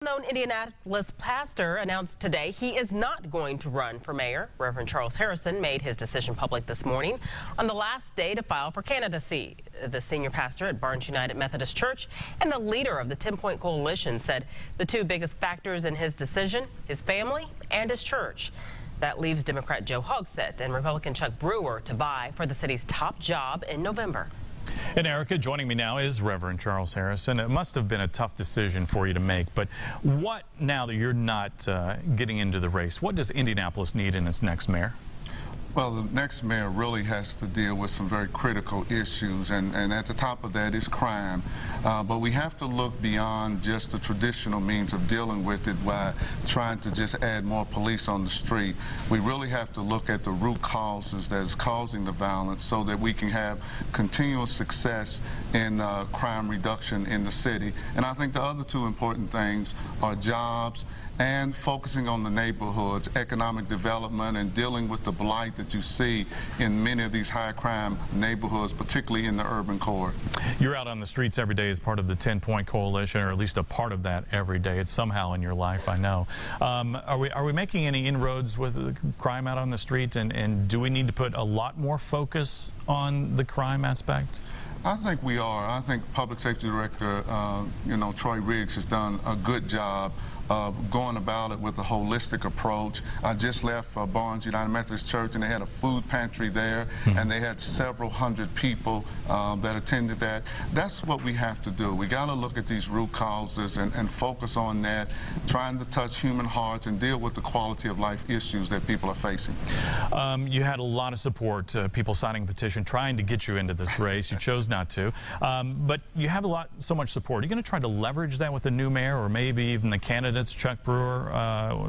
Known Indianapolis pastor announced today he is not going to run for mayor. Reverend Charles Harrison made his decision public this morning on the last day to file for candidacy. The senior pastor at Barnes United Methodist Church and the leader of the 10-Point Coalition said the two biggest factors in his decision, his family and his church. That leaves Democrat Joe Hogsett and Republican Chuck Brewer to vie for the city's top job in November. And Erica, joining me now is Reverend Charles Harrison. It must have been a tough decision for you to make, but what, now that you're not getting into the race, what does Indianapolis need in its next mayor? Well, the next mayor really has to deal with some very critical issues, and at the top of that is crime. But we have to look beyond just the traditional means of dealing with it by trying to just add more police on the street. We really have to look at the root causes that is causing the violence so that we can have continual success in crime reduction in the city. And I think the other two important things are jobs and focusing on the neighborhoods, economic development, and dealing with the blight that you see in many of these high crime neighborhoods, particularly in the urban core. You're out on the streets every day as part of the 10-Point Coalition, or at least a part of that every day. It's somehow in your life, I know. Are we making any inroads with crime out on the street, and do we need to put a lot more focus on the crime aspect? I think we are. I think Public Safety Director, Troy Riggs has done a good job of going about it with a holistic approach. I just left Barnes United Methodist Church, and they had a food pantry there, and they had several hundred people that attended that. That's what we have to do. We got to look at these root causes and focus on that, trying to touch human hearts and deal with the quality of life issues that people are facing. You had a lot of support, people signing a petition, trying to get you into this race. You chose not to, but you have so much support. Are you going to try to leverage that with the new mayor, or maybe even the candidates, Chuck Brewer,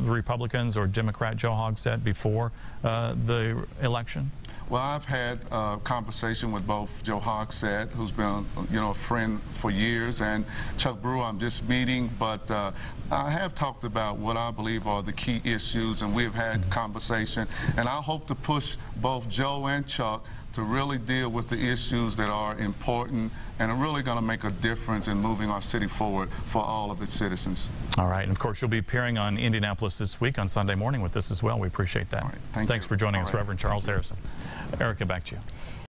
the Republicans, or Democrat Joe Hogsett before the election? Well, I've had a conversation with both Joe Hogsett, who's been, a friend for years, and Chuck Brewer I'm just meeting, but I have talked about what I believe are the key issues, and we've had conversation, and I hope to push both Joe and Chuck to really deal with the issues that are important and are really going to make a difference in moving our city forward for all of its citizens. All right, and of course you'll be appearing on Indianapolis this week on Sunday morning with us as well. We appreciate that. All right, thanks for joining us, right. Reverend Charles Harrison. Erica, back to you.